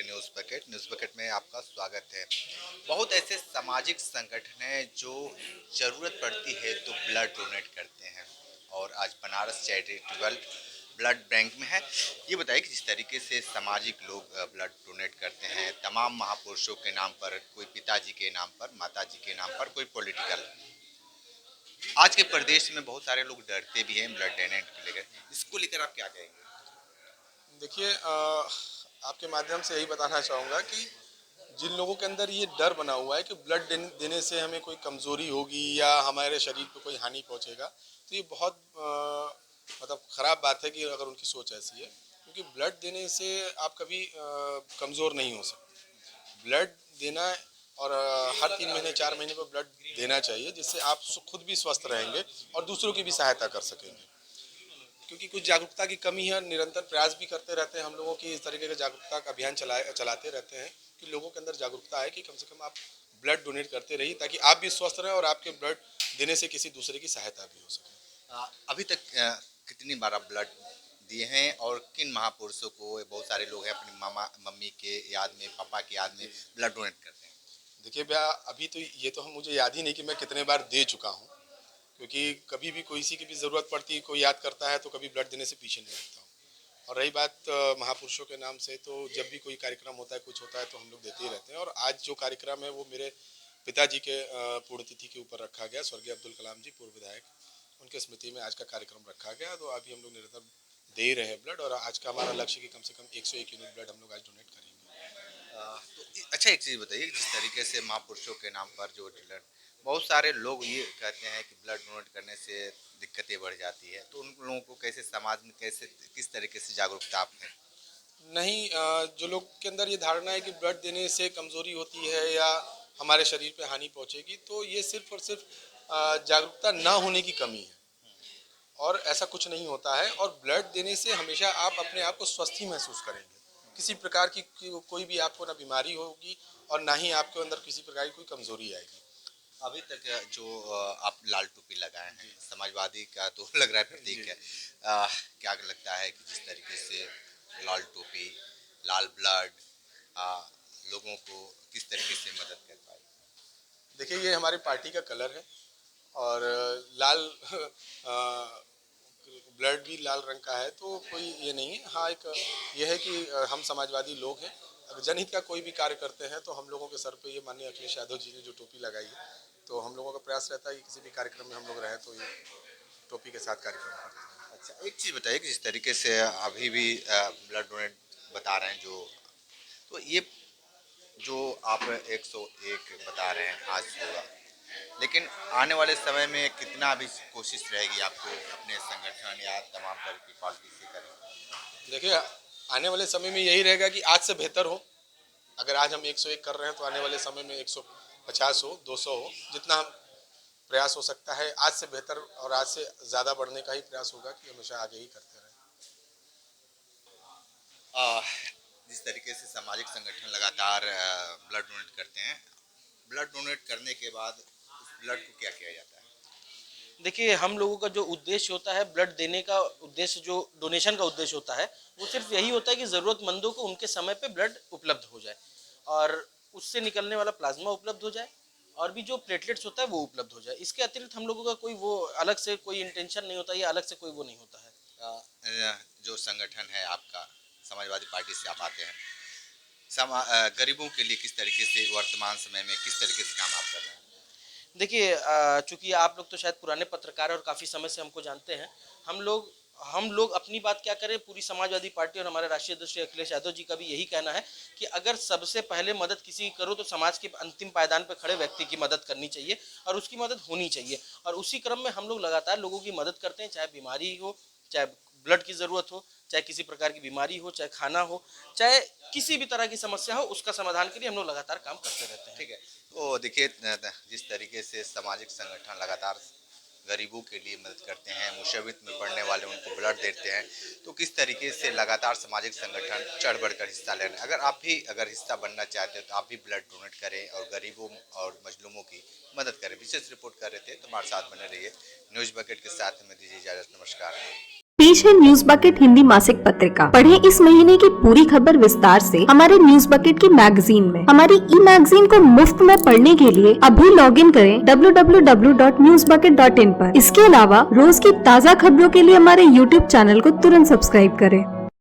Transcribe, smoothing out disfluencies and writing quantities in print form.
रहे news bucket में आपका स्वागत है। बहुत ऐसे सामाजिक संगठन हैं जो ज़रूरत पड़ती है तो ब्लड डोनेट करते हैं और आज बनारस चैरिटेबल ब्लड बैंक में है। ये बताइए कि जिस तरीके से सामाजिक लोग ब्लड डोनेट करते हैं तमाम महापुरुषों के नाम पर, कोई पिताजी के नाम पर, माताजी के नाम पर, कोई पॉलिटिकल, आज के प्रदेश में बहुत सारे लोग डरते भी हैं ब्लड डोनेट को लेकर। इसको लेकर आप क्या कहेंगे? देखिए आपके माध्यम से यही बताना चाहूँगा कि जिन लोगों के अंदर ये डर बना हुआ है कि ब्लड देने से हमें कोई कमज़ोरी होगी या हमारे शरीर पे कोई हानि पहुँचेगा, तो ये बहुत मतलब ख़राब बात है कि अगर उनकी सोच ऐसी है, क्योंकि ब्लड देने से आप कभी कमज़ोर नहीं हो सकते। ब्लड देना और हर 3 महीने 4 महीने पर ब्लड देना चाहिए, जिससे आप खुद भी स्वस्थ रहेंगे और दूसरों की भी सहायता कर सकेंगे। क्योंकि कुछ जागरूकता की कमी है, निरंतर प्रयास भी करते रहते हैं हम लोगों की, इस तरीके का जागरूकता का अभियान चलाते रहते हैं कि लोगों के अंदर जागरूकता है कि कम से कम आप ब्लड डोनेट करते रहिए ताकि आप भी स्वस्थ रहें और आपके ब्लड देने से किसी दूसरे की सहायता भी हो सके। अभी तक कितनी बार आप ब्लड दिए हैं और किन महापुरुषों को? बहुत सारे लोग हैं अपनी मामा मम्मी के याद में, पापा की याद में ब्लड डोनेट करते हैं। देखिए भैया, अभी तो ये तो हम मुझे याद ही नहीं कि मैं कितने बार दे चुका हूँ, क्योंकि कभी भी किसी की भी ज़रूरत पड़ती है, कोई याद करता है तो कभी ब्लड देने से पीछे नहीं हटता हूँ। और रही बात महापुरुषों के नाम से, तो जब भी कोई कार्यक्रम होता है, कुछ होता है, तो हम लोग देते ही रहते हैं। और आज जो कार्यक्रम है वो मेरे पिताजी के पुण्यतिथि के ऊपर रखा गया, स्वर्गीय अब्दुल कलाम जी पूर्व विधायक, उनके स्मृति में आज का कार्यक्रम रखा गया। तो अभी हम लोग निरंतर दे ही रहे हैं ब्लड, और आज का हमारा लक्ष्य कि कम से कम 101 यूनिट ब्लड हम लोग आज डोनेट करेंगे। अच्छा, एक चीज़ बताइए, जिस तरीके से महापुरुषों के नाम पर जो ब्लड, बहुत सारे लोग ये कहते हैं कि ब्लड डोनेट करने से दिक्कतें बढ़ जाती है, तो उन लोगों को कैसे समाज में, कैसे किस तरीके से जागरूकता आप हैं? नहीं, जो लोग के अंदर ये धारणा है कि ब्लड देने से कमज़ोरी होती है या हमारे शरीर पे हानि पहुंचेगी, तो ये सिर्फ और सिर्फ जागरूकता ना होने की कमी है। और ऐसा कुछ नहीं होता है, और ब्लड देने से हमेशा आप अपने आप को स्वस्थ ही महसूस करेंगे। किसी प्रकार की कोई भी आपको ना बीमारी होगी और ना ही आपके अंदर किसी प्रकार की कोई कमजोरी आएगी। अभी तक जो आप लाल टोपी लगाए हैं, समाजवादी का तो लग रहा है प्रतीक है। क्या लगता है कि जिस तरीके से लाल टोपी, लाल ब्लड लोगों को किस तरीके से मदद कर पाए? देखिए, ये हमारी पार्टी का कलर है, और लाल ब्लड भी लाल रंग का है, तो कोई ये नहीं है। हाँ, एक ये है कि हम समाजवादी लोग हैं, अगर जनहित का कोई भी कार्य करते हैं तो हम लोगों के सर पे ये माननीय अखिलेश यादव जी ने जो टोपी लगाई है, तो हम लोगों का प्रयास रहता है कि किसी भी कार्यक्रम में हम लोग रहें तो ये टोपी के साथ कार्यक्रम करते हैं। अच्छा, एक चीज़ बताइए कि जिस तरीके से अभी भी ब्लड डोनेट बता रहे हैं, जो तो ये जो आप 101 बता रहे हैं आज होगा, लेकिन आने वाले समय में कितना भी कोशिश रहेगी आपको अपने संगठन या तमाम तरह की पार्टी से करें? देखिए, आने वाले समय में यही रहेगा कि आज से बेहतर हो। अगर आज हम 101 कर रहे हैं तो आने वाले समय में 150 हो, 200 हो, जितना हम प्रयास हो सकता है आज से बेहतर और आज से ज़्यादा बढ़ने का ही प्रयास होगा कि हमेशा आगे ही करते रहें। आ, जिस तरीके से सामाजिक संगठन लगातार ब्लड डोनेट करते हैं, ब्लड डोनेट करने के बाद उस ब्लड को क्या किया जाता है? देखिए, हम लोगों का जो उद्देश्य होता है ब्लड देने का उद्देश्य, जो डोनेशन का उद्देश्य होता है, वो सिर्फ यही होता है कि ज़रूरतमंदों को उनके समय पे ब्लड उपलब्ध हो जाए और उससे निकलने वाला प्लाज्मा उपलब्ध हो जाए और भी जो प्लेटलेट्स होता है वो उपलब्ध हो जाए। इसके अतिरिक्त हम लोगों का कोई वो अलग से कोई इंटेंशन नहीं होता या अलग से कोई वो नहीं होता है। जो संगठन है आपका, समाजवादी पार्टी से आप आते हैं, गरीबों के लिए किस तरीके से वर्तमान समय में किस तरीके से काम आप कर रहे हैं? देखिए, चूंकि आप लोग तो शायद पुराने पत्रकार और काफ़ी समय से हमको जानते हैं। हम लोग अपनी बात क्या करें, पूरी समाजवादी पार्टी और हमारे राष्ट्रीय अध्यक्ष श्री अखिलेश यादव जी का भी यही कहना है कि अगर सबसे पहले मदद किसी की करो तो समाज के अंतिम पायदान पर खड़े व्यक्ति की मदद करनी चाहिए और उसकी मदद होनी चाहिए। और उसी क्रम में हम लोग लगातार लोगों की मदद करते हैं, चाहे बीमारी हो, चाहे ब्लड की ज़रूरत हो, चाहे किसी प्रकार की बीमारी हो, चाहे खाना हो, चाहे किसी भी तरह की समस्या हो, उसका समाधान के लिए हम लोग लगातार काम करते रहते हैं। ठीक है। तो देखिए, जिस तरीके से सामाजिक संगठन लगातार गरीबों के लिए मदद करते हैं, मुसीबत में पड़ने वाले उनको ब्लड देते हैं, तो किस तरीके से लगातार सामाजिक संगठन चढ़ बढ़कर हिस्सा ले रहे हैं। अगर आप भी अगर हिस्सा बनना चाहते हो तो आप भी ब्लड डोनेट करें और गरीबों और मजलूमों की मदद करें। विशेष रिपोर्ट कर रहे थे, तो हमारे साथ बने रहिए। न्यूज़ बकेट के साथ हमें दीजिए इजाज़त। नमस्कार। पेश है न्यूज बकेट हिंदी मासिक पत्रिका। पढ़ें इस महीने की पूरी खबर विस्तार से हमारे न्यूज बकेट की मैगजीन में। हमारी ई मैगजीन को मुफ्त में पढ़ने के लिए अभी लॉग इन करें www.newsbucket.in पर। इसके अलावा रोज की ताज़ा खबरों के लिए हमारे YouTube चैनल को तुरंत सब्सक्राइब करें।